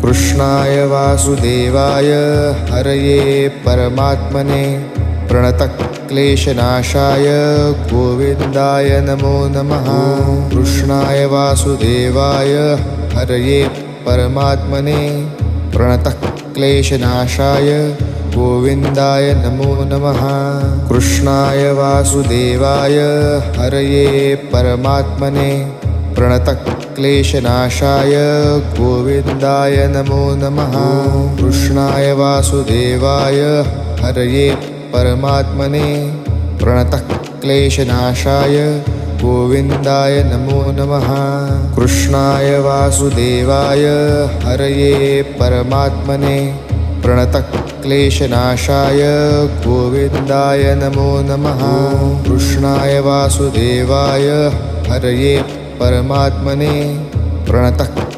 कृष्णाय वासुदेवाय हरये परमात्मने प्रणतक्लेशनाशाय गोविन्दाय नमो नमः। कृष्णाय वासुदेवाय हरये परमात्मने प्रणतक्लेशनाशाय गोविन्दाय नमो नमः। कृष्णाय वासुदेवाय हरये परमात्मने प्रणतक्लेशनाशाय गोविन्दाय नमो नमः। कृष्णाय वासुदेवाय हरये परमात्मने प्रणतक्लेशनाशाय गोविन्दाय नमो नमः। कृष्णाय वासुदेवाय हरये परमात्मने प्रणतक्लेशनाशाय गोविन्दाय नमो नमः। कृष्णाय वासुदेवाय हरये परमात्मने प्रणतक्लेशनाशाय